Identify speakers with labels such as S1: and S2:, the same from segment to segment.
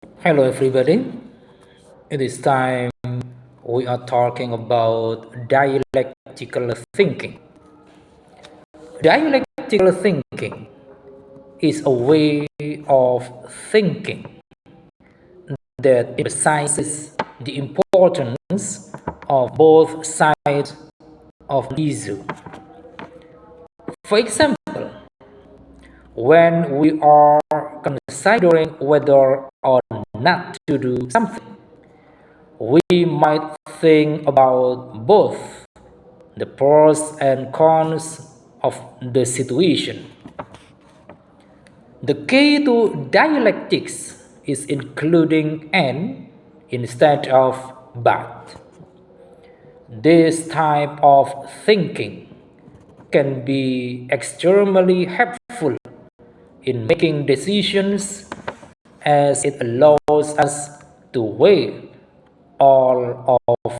S1: Hello, everybody. It is time we are talking about dialectical thinking. Dialectical thinking is a way of thinking that emphasizes the importance of both sides of an issue. For example, when we are considering whether or not to do something, we might think about both the pros and cons of the situation. The key to dialectics is including and instead of but. This type of thinking can be extremely helpful in making decisions as it allows us to weigh all of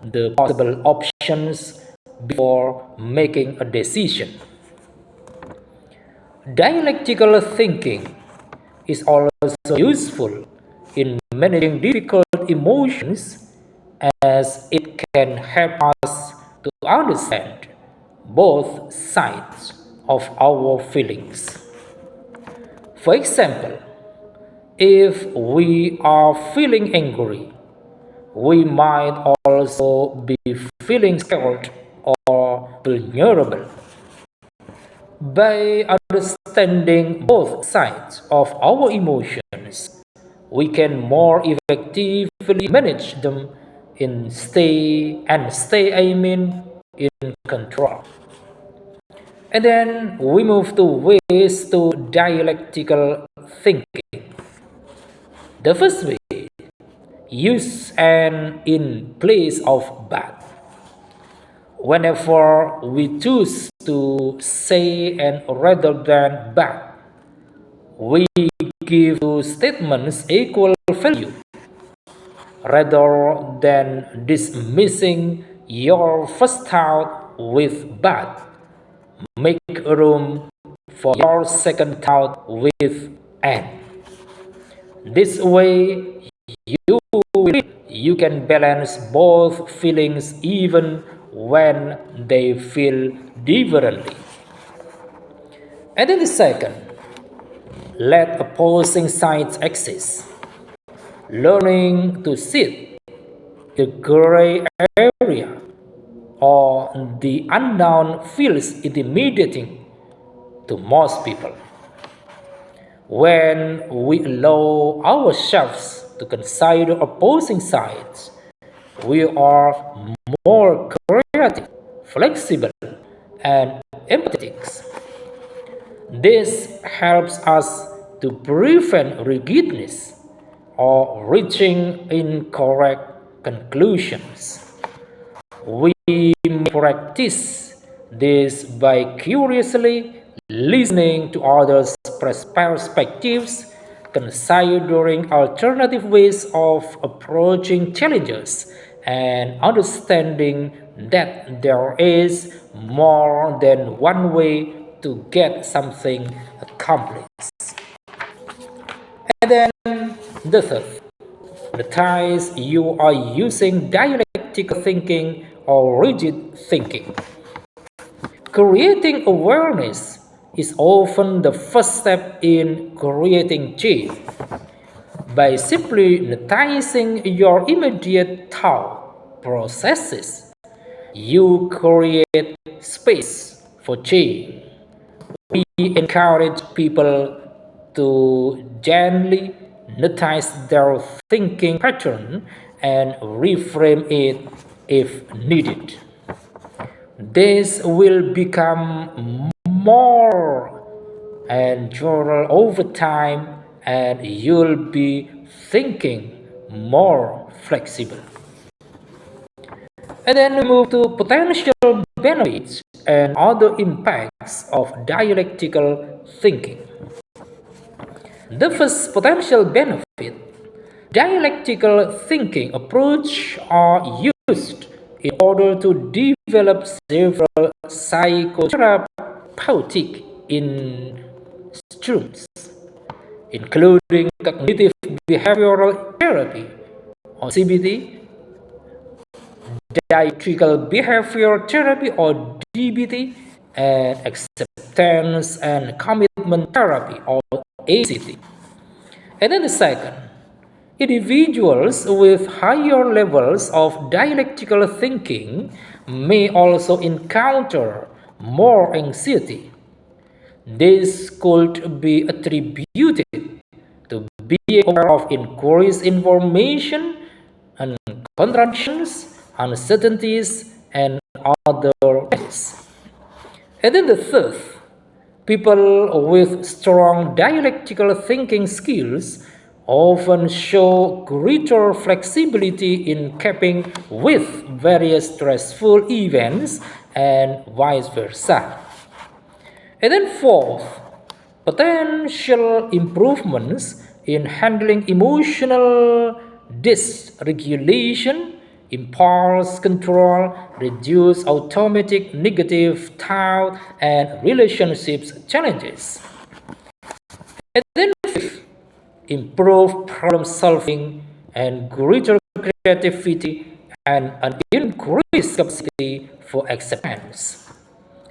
S1: the possible options before making a decision. Dialectical thinking is also useful in managing difficult emotions as it can help us to understand both sides of our feelings. For example, if we are feeling angry, we might also be feeling scared or vulnerable. By understanding both sides of our emotions, we can more effectively manage them in control. And then we move to ways to dialectical thinking. The first way, use an in place of but. Whenever we choose to say and rather than but, we give two statements equal value. Rather than dismissing your first thought with but, make room for your second thought with and. This way, you you can balance both feelings even when they feel differently. And then the second, let opposing sides exist. Learning to sit the gray area or the unknown feels intimidating to most people. When we allow ourselves to consider opposing sides, we are more creative, flexible, and empathetic. This helps us to prevent rigidness or reaching incorrect conclusions. We may practice this by curiously listening to others' perspectives, considering alternative ways of approaching challenges, and understanding that there is more than one way to get something accomplished. And then the third, the times you are using dialectical thinking or rigid thinking. Creating awareness is often the first step in creating change. By simply noticing your immediate thought processes, you create space for change. We encourage people to gently notice their thinking pattern and reframe it if needed. This will become more natural over time and you'll be thinking more flexible. And then we move to potential benefits and other impacts of dialectical thinking. The first potential benefit, dialectical thinking approach are used in order to develop several psychotherapeutic instruments. including cognitive behavioral therapy or CBT, dialectical behavior therapy or DBT, and acceptance and commitment therapy or ACT. And then the second, individuals with higher levels of dialectical thinking may also encounter more anxiety. This could be attributed to being aware of increased information and contradictions, uncertainties, and other risks. And then the third, people with strong dialectical thinking skills often show greater flexibility in coping with various stressful events and vice versa. And then fourth, potential improvements in handling emotional dysregulation, impulse control, reduce automatic negative thought, and relationships challenges. And then fifth, improve problem solving and greater creativity and an increased capacity for acceptance.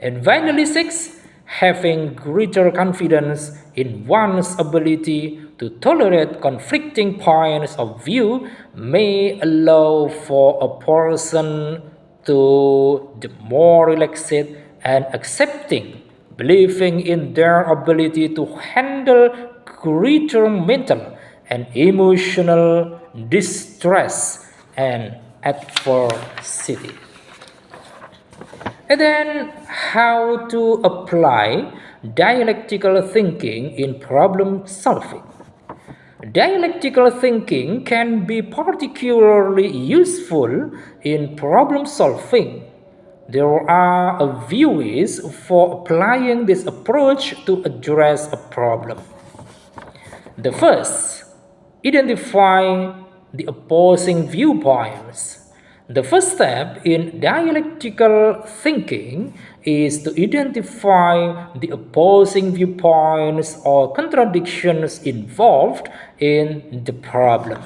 S1: And finally, six, having greater confidence in one's ability to tolerate conflicting points of view may allow for a person to be more relaxed and accepting, believing in their ability to handle greater mental and emotional distress and adversity. And then, how to apply dialectical thinking in problem solving. Dialectical thinking can be particularly useful in problem solving. There are a few ways for applying this approach to address a problem. The first, identify the opposing viewpoints. The first step in dialectical thinking is to identify the opposing viewpoints or contradictions involved in the problem.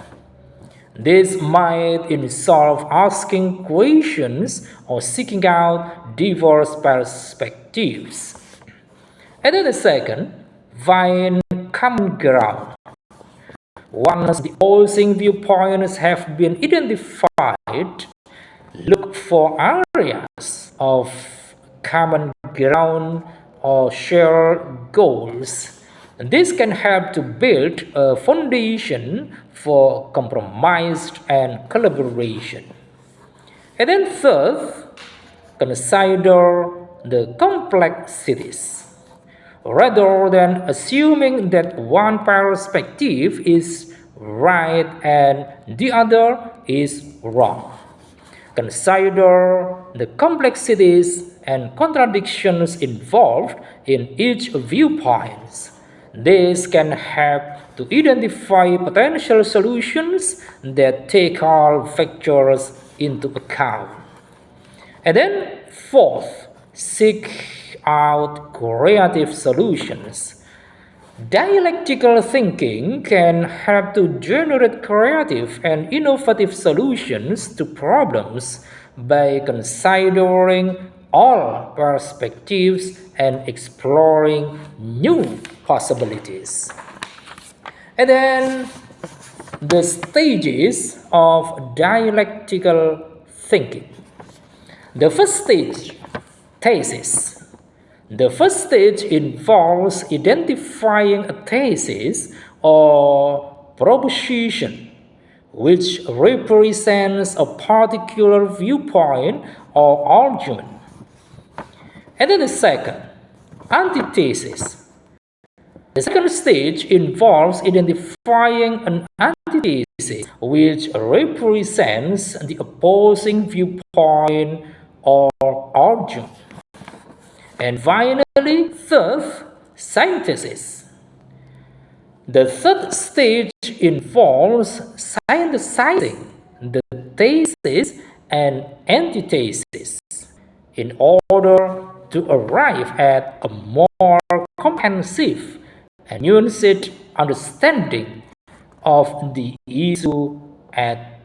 S1: This might involve asking questions or seeking out diverse perspectives. And then the second, find common ground. Once the opposing viewpoints have been identified, look for areas of common ground or shared goals. This can help to build a foundation for compromise and collaboration. And then third, consider the complexities. Rather than assuming that one perspective is right and the other is wrong, consider the complexities and contradictions involved in each viewpoint. This can help to identify potential solutions that take all factors into account. And then fourth, seek out creative solutions. Dialectical thinking can help to generate creative and innovative solutions to problems by considering all perspectives and exploring new possibilities. And then the stages of dialectical thinking. The first stage, thesis. The first stage involves identifying a thesis or proposition which represents a particular viewpoint or argument. And then the second, antithesis. The second stage involves identifying an antithesis which represents the opposing viewpoint or argument. And finally, third, synthesis. The third stage involves synthesizing the thesis and antithesis in order to arrive at a more comprehensive and nuanced understanding of the issue at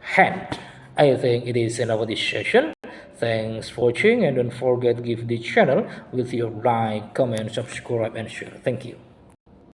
S1: hand. I think it is enough for this session. Thanks for watching, and don't forget to give the channel with your like, comment, subscribe, and share. Thank you.